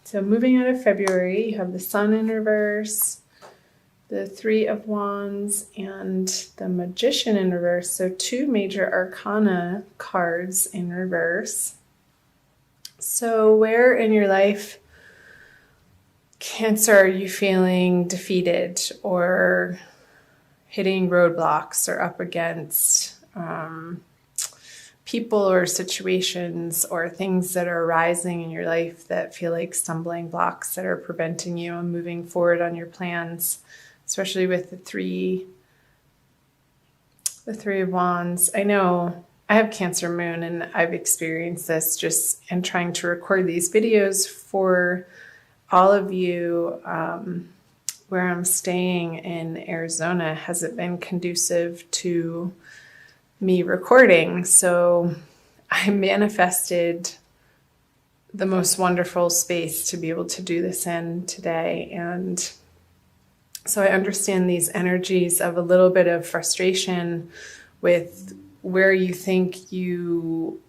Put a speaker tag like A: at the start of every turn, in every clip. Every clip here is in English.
A: So moving out of February, you have the Sun in reverse, the Three of Wands, and the Magician in reverse. So 2 major arcana cards in reverse. So where in your life, Cancer, are you feeling defeated or hitting roadblocks or up against people or situations or things that are arising in your life that feel like stumbling blocks that are preventing you on moving forward on your plans, especially with the three of Wands? I know I have Cancer moon, and I've experienced this just in trying to record these videos for all of you. Where I'm staying in Arizona hasn't been conducive to me recording. So I manifested the most wonderful space to be able to do this in today. And so I understand these energies of a little bit of frustration with where you think you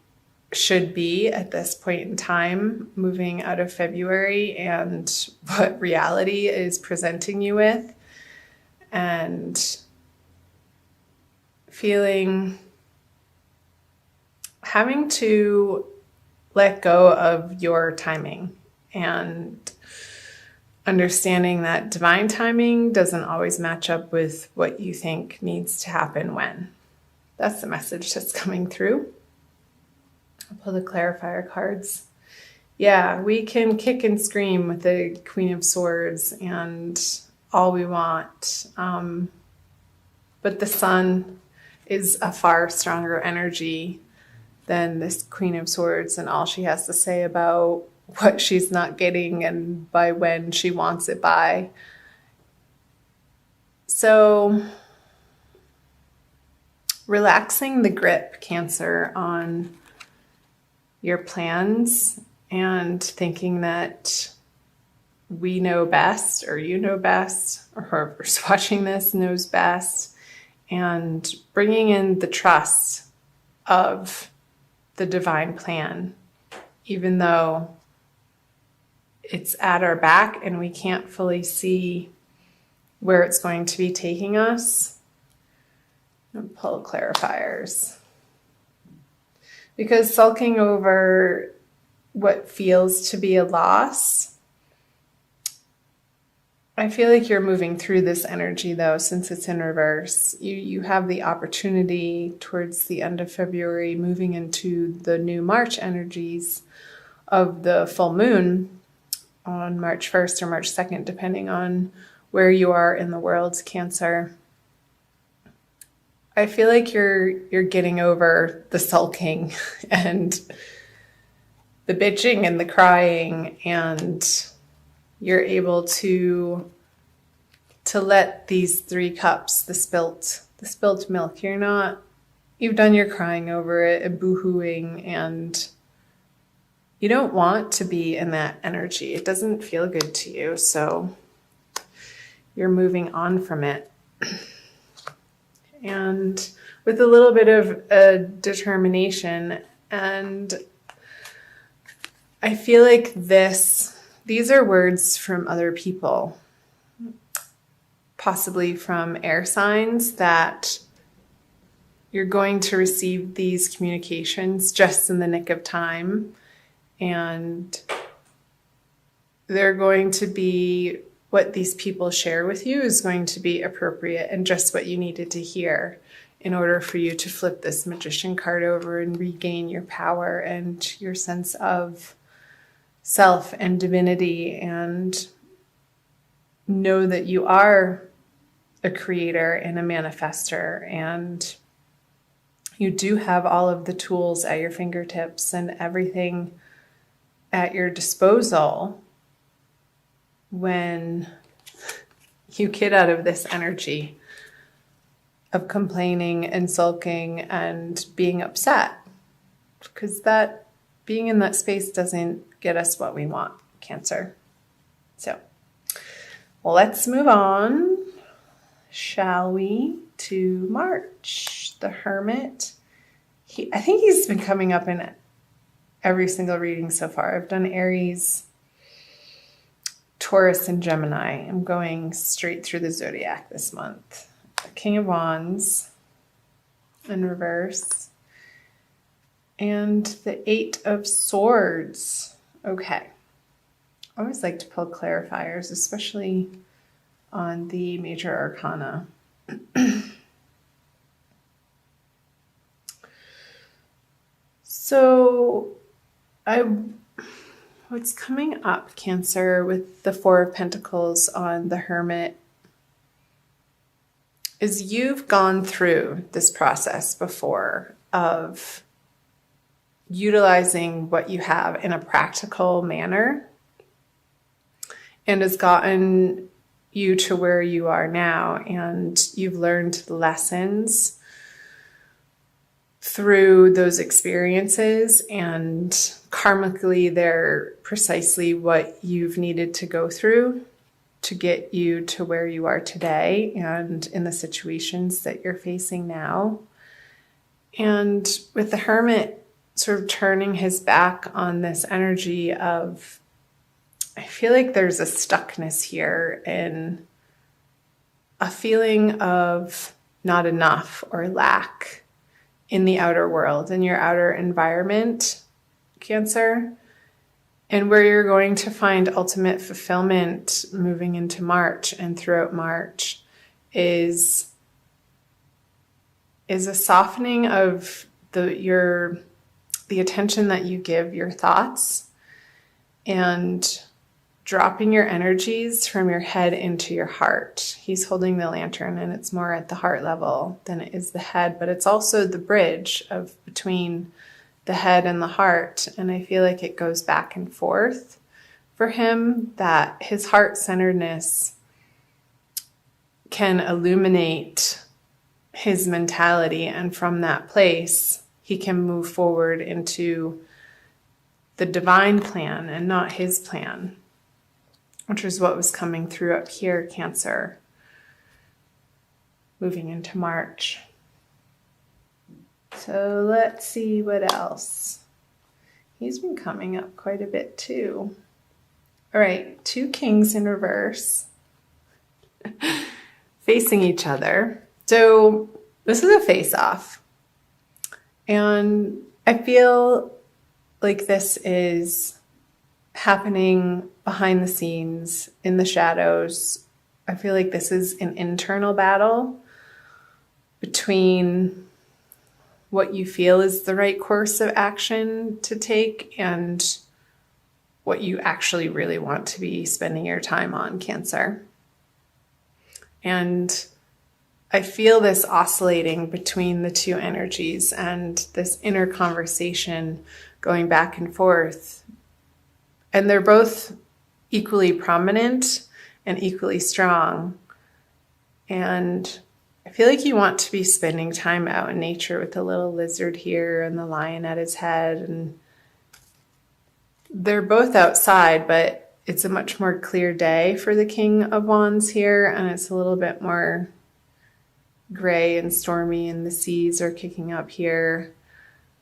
A: should be at this point in time, moving out of February, and what reality is presenting you with, and having to let go of your timing and understanding that divine timing doesn't always match up with what you think needs to happen when. That's the message that's coming through. I'll pull the clarifier cards. Yeah, we can kick and scream with the Queen of Swords and all we want. But the Sun is a far stronger energy than this Queen of Swords and all she has to say about what she's not getting and by when she wants it by. So relaxing the grip, Cancer, on your plans and thinking that we know best, or you know best, or whoever's watching this knows best, and bringing in the trust of the divine plan, even though it's at our back and we can't fully see where it's going to be taking us. And pull clarifiers. Because sulking over what feels to be a loss, I feel like you're moving through this energy, though, since it's in reverse. You have the opportunity towards the end of February, moving into the new March energies of the full moon on March 1st or March 2nd, depending on where you are in the world, Cancer. I feel like you're getting over the sulking and the bitching and the crying, and you're able to let these 3 cups, the spilt milk, you've done your crying over it and boo-hooing, and you don't want to be in that energy. It doesn't feel good to you, so you're moving on from it. And with a little bit of determination. And I feel like these are words from other people, possibly from air signs, that you're going to receive these communications just in the nick of time. And they're going to be, what these people share with you is going to be appropriate and just what you needed to hear in order for you to flip this Magician card over and regain your power and your sense of self and divinity, and know that you are a creator and a manifester, and you do have all of the tools at your fingertips and everything at your disposal when you get out of this energy of complaining and sulking and being upset, because that being in that space doesn't get us what we want, Cancer. So let's move on, shall we, to March. The Hermit. I think he's been coming up in every single reading so far. I've done Aries, Taurus and Gemini. I'm going straight through the zodiac this month. The King of Wands in reverse. And the Eight of Swords. Okay. I always like to pull clarifiers, especially on the major arcana. So what's coming up, Cancer, with the Four of Pentacles on the Hermit is you've gone through this process before of utilizing what you have in a practical manner, and has gotten you to where you are now, and you've learned lessons through those experiences, and karmically they're precisely what you've needed to go through to get you to where you are today and in the situations that you're facing now. And with the Hermit sort of turning his back on this energy of, I feel like there's a stuckness here in a feeling of not enough or lack in the outer world, in your outer environment, Cancer, and where you're going to find ultimate fulfillment moving into March and throughout March is a softening of the attention that you give your thoughts, and dropping your energies from your head into your heart. He's holding the lantern, and it's more at the heart level than it is the head, but it's also the bridge of between the head and the heart. And I feel like it goes back and forth for him, that his heart-centeredness can illuminate his mentality, and from that place he can move forward into the divine plan and not his plan, which is what was coming through up here, Cancer, moving into March. So let's see what else. He's been coming up quite a bit too. All right, two kings in reverse facing each other. So this is a face-off. And I feel like this is happening behind the scenes, in the shadows. I feel like this is an internal battle between what you feel is the right course of action to take and what you actually really want to be spending your time on, Cancer. And I feel this oscillating between the two energies and this inner conversation going back and forth. And they're both equally prominent and equally strong. And I feel like you want to be spending time out in nature with the little lizard here and the lion at his head. And they're both outside, but it's a much more clear day for the King of Wands here. And it's a little bit more gray and stormy, and the seas are kicking up here.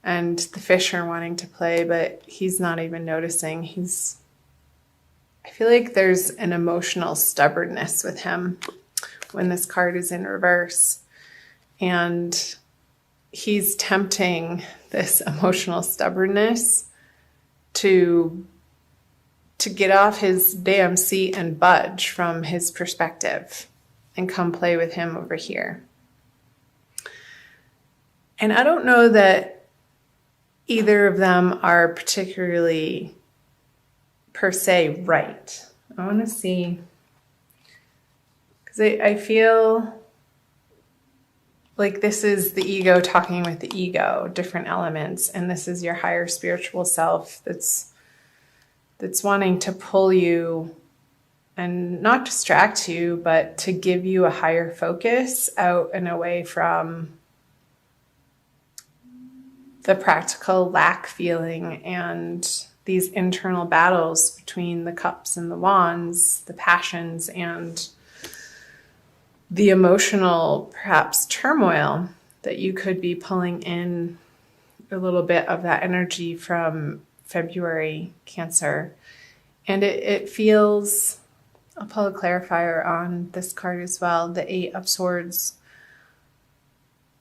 A: And the fish are wanting to play, but he's not even noticing. I feel like there's an emotional stubbornness with him when this card is in reverse. And he's tempting this emotional stubbornness to get off his damn seat and budge from his perspective and come play with him over here. And I don't know that either of them are particularly per se right. I want to see, because I feel like this is the ego talking with the ego, different elements, and this is your higher spiritual self that's wanting to pull you and not distract you, but to give you a higher focus out and away from the practical lack feeling and these internal battles between the cups and the wands, the passions and the emotional, perhaps, turmoil that you could be pulling in a little bit of that energy from February, Cancer. And it feels I'll pull a clarifier on this card as well, the Eight of Swords.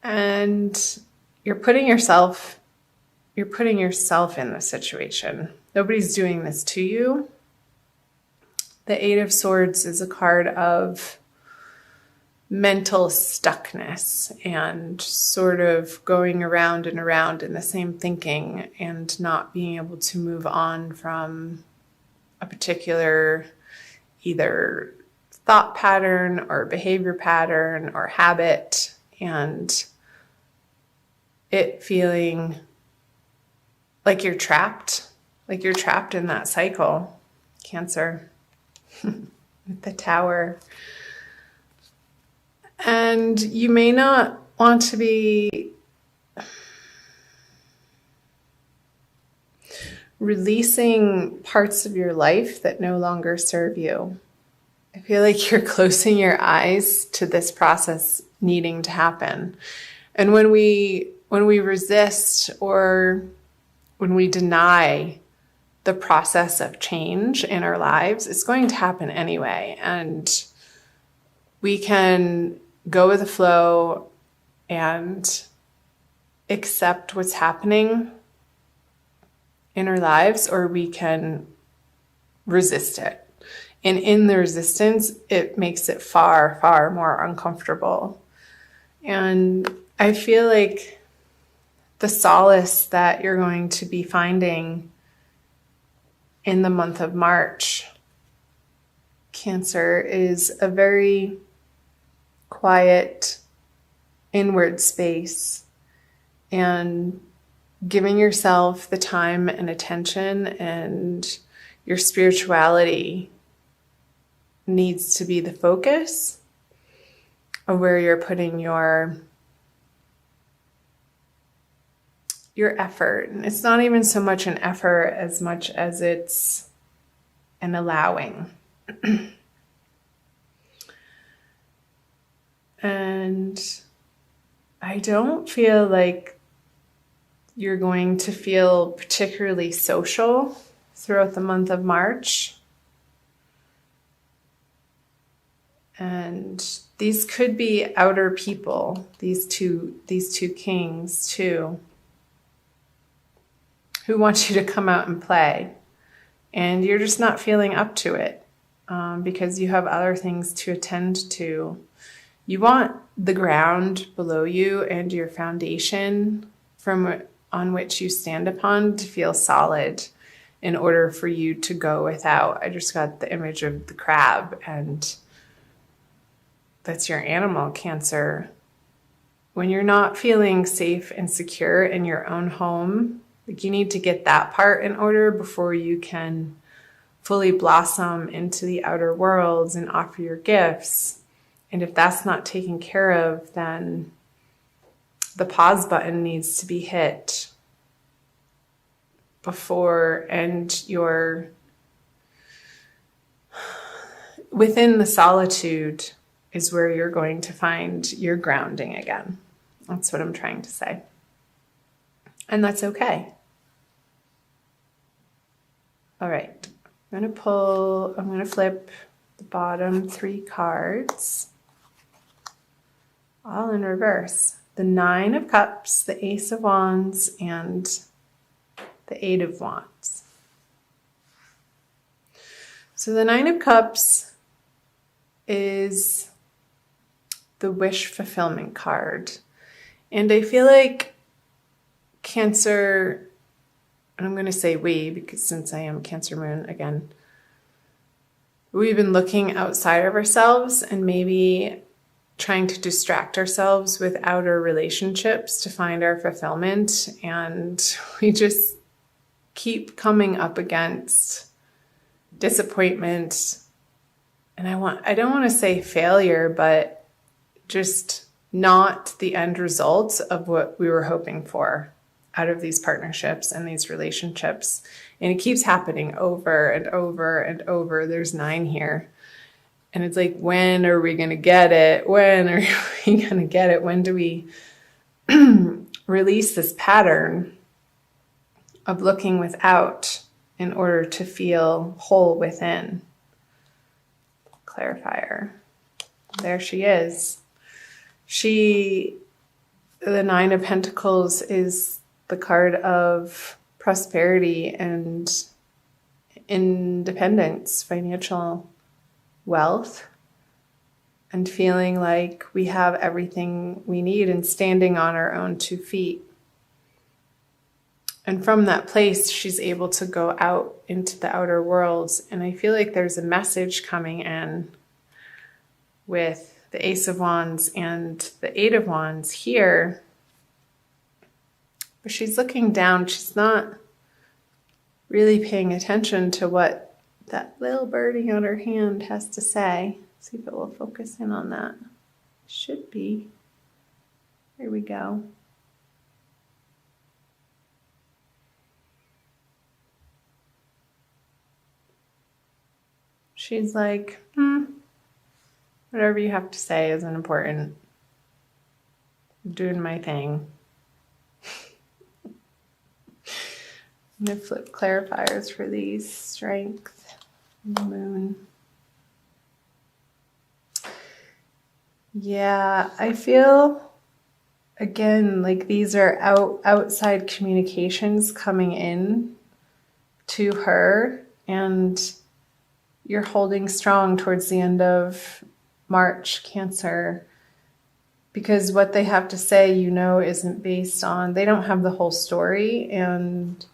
A: And you're putting yourself in this situation. Nobody's doing this to you. The Eight of Swords is a card of mental stuckness and sort of going around and around in the same thinking and not being able to move on from a particular either thought pattern or behavior pattern or habit, and it feeling like you're trapped in that cycle, Cancer, with the Tower. And you may not want to be releasing parts of your life that no longer serve you. I feel like you're closing your eyes to this process needing to happen. And when we resist or when we deny the process of change in our lives, it's going to happen anyway. And we can go with the flow and accept what's happening in our lives, or we can resist it. And in the resistance, it makes it far, far more uncomfortable. And I feel like the solace that you're going to be finding in the month of March, Cancer, is a very quiet inward space, and giving yourself the time and attention, and your spirituality needs to be the focus of where you're putting your effort. And it's not even so much an effort as much as it's an allowing. And I don't feel like you're going to feel particularly social throughout the month of March. And these could be outer people, these two kings too, who want you to come out and play. And you're just not feeling up to it because you have other things to attend to. You want the ground below you and your foundation on which you stand upon to feel solid in order for you to go without. I just got the image of the crab, and that's your animal, Cancer. When you're not feeling safe and secure in your own home, like, you need to get that part in order before you can fully blossom into the outer worlds and offer your gifts. And if that's not taken care of, then the pause button needs to be hit before, and you're within the solitude is where you're going to find your grounding again. That's what I'm trying to say. And that's okay. All right. I'm going to flip the bottom 3 cards, all in reverse. The 9 of Cups, the Ace of Wands, and the 8 of Wands. So the 9 of Cups is the wish fulfillment card. And I feel like Cancer, and I'm going to say we, because since I am Cancer Moon again, we've been looking outside of ourselves and maybe trying to distract ourselves with outer relationships to find our fulfillment. And we just keep coming up against disappointment. And I don't want to say failure, but just not the end result of what we were hoping for out of these partnerships and these relationships. And it keeps happening over and over and over. There's 9 here. And it's like, when are we going to get it? When are we going to get it? When do we release this pattern of looking without in order to feel whole within? clarifier. There she is. The Nine of Pentacles is the card of prosperity and independence, financial wealth, and feeling like we have everything we need and standing on our own 2 feet. And from that place, she's able to go out into the outer worlds. And I feel like there's a message coming in with the Ace of Wands and the Eight of Wands here. But she's looking down. She's not really paying attention to what that little birdie on her hand has to say. See if it will focus in on that. Should be. Here we go. She's like, whatever you have to say isn't important. I'm doing my thing. I'm going to flip clarifiers for these. Strength, Moon. Yeah, I feel, again, like these are outside communications coming in to her, and you're holding strong towards the end of March, Cancer, because what they have to say, isn't based on, they don't have the whole story, and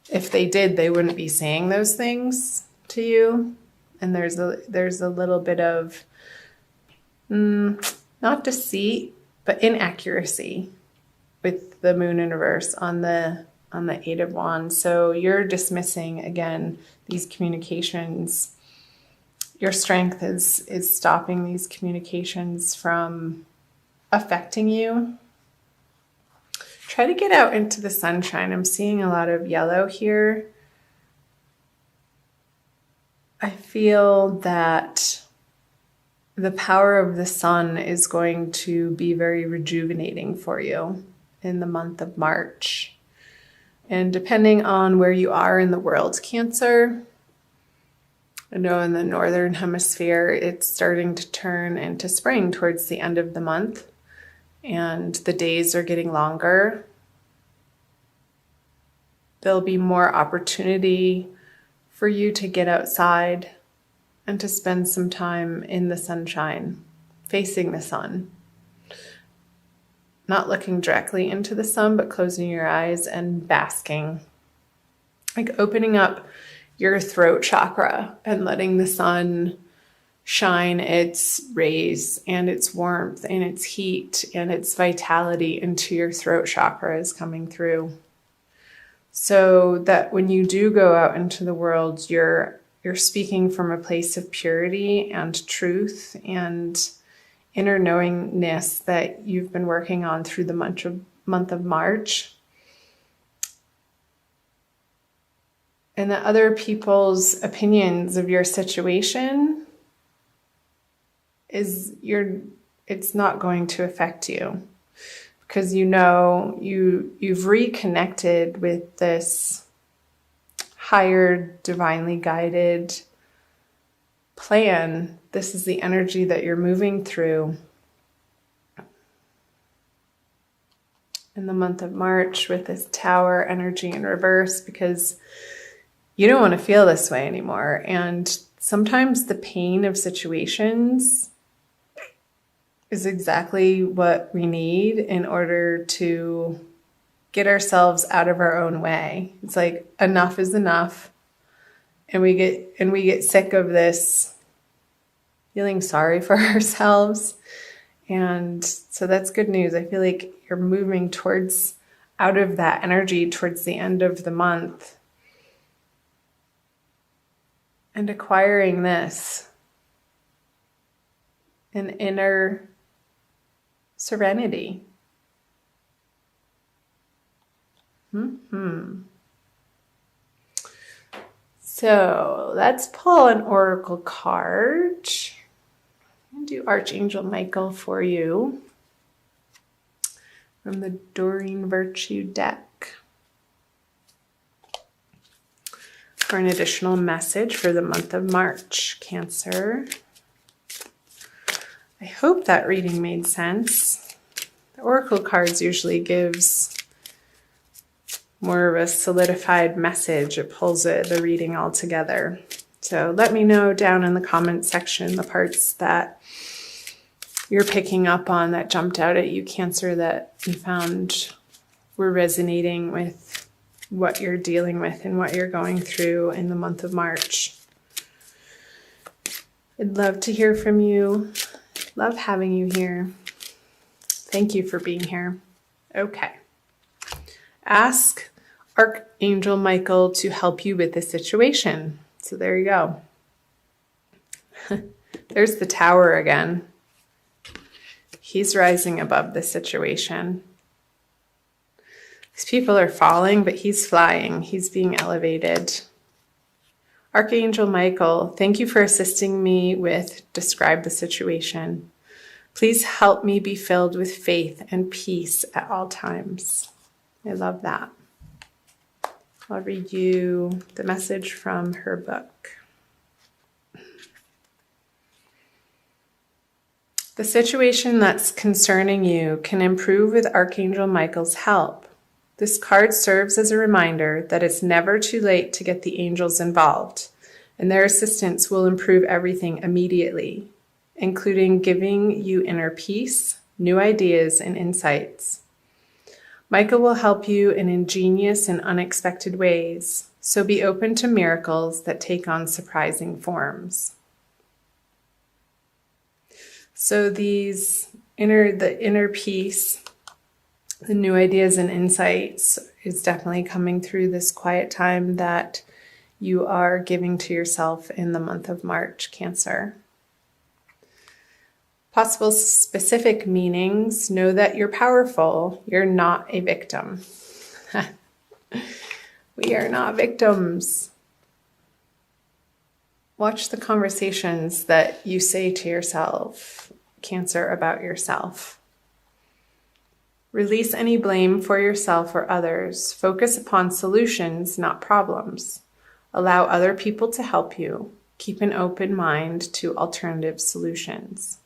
A: if they did, they wouldn't be saying those things to you. And there's a little bit of not deceit, but inaccuracy with the Moon in reverse on the Eight of Wands. So you're dismissing, again, these communications. Your strength is stopping these communications from affecting you. Try to get out into the sunshine. I'm seeing a lot of yellow here. I feel that the power of the sun is going to be very rejuvenating for you in the month of March. And depending on where you are in the world, Cancer, I know in the northern hemisphere, it's starting to turn into spring towards the end of the month, and the days are getting longer. There'll be more opportunity for you to get outside and to spend some time in the sunshine, facing the sun. Not looking directly into the sun, but closing your eyes and basking. Like opening up your throat chakra and letting the sun shine its rays and its warmth and its heat and its vitality into your throat chakra is coming through. So that when you do go out into the world, you're speaking from a place of purity and truth and inner knowingness that you've been working on through the month of March. And that other people's opinions of your situation it's not going to affect you, because you've reconnected with this higher, divinely guided plan. This is the energy that you're moving through in the month of March with this Tower energy in reverse, because you don't want to feel this way anymore. And sometimes the pain of situations is exactly what we need in order to get ourselves out of our own way. It's like enough is enough. And we get sick of this feeling sorry for ourselves. And so that's good news. I feel like you're moving out of that energy towards the end of the month and acquiring an inner serenity. So let's pull an oracle card. I'm going to do Archangel Michael for you from the Doreen Virtue deck for an additional message for the month of March, Cancer. I hope that reading made sense. The Oracle cards usually gives more of a solidified message. It pulls the reading all together. So let me know down in the comment section the parts that you're picking up on that jumped out at you, Cancer, that you found were resonating with what you're dealing with and what you're going through in the month of March. I'd love to hear from you. Love having you here. Thank you for being here. Okay. Ask Archangel Michael to help you with the situation. So there you go. There's the Tower again. He's rising above the situation. These people are falling, but he's flying. He's being elevated. Archangel Michael, thank you for assisting me with describe the situation. Please help me be filled with faith and peace at all times. I love that. I'll read you the message from her book. The situation that's concerning you can improve with Archangel Michael's help. This card serves as a reminder that it's never too late to get the angels involved, and their assistance will improve everything immediately, including giving you inner peace, new ideas, and insights. Michael will help you in ingenious and unexpected ways, so be open to miracles that take on surprising forms. So the inner peace, the new ideas and insights is definitely coming through this quiet time that you are giving to yourself in the month of March, Cancer. Possible specific meanings: know that you're powerful. You're not a victim. We are not victims. Watch the conversations that you say to yourself, Cancer, about yourself. Release any blame for yourself or others. Focus upon solutions, not problems. Allow other people to help you. Keep an open mind to alternative solutions.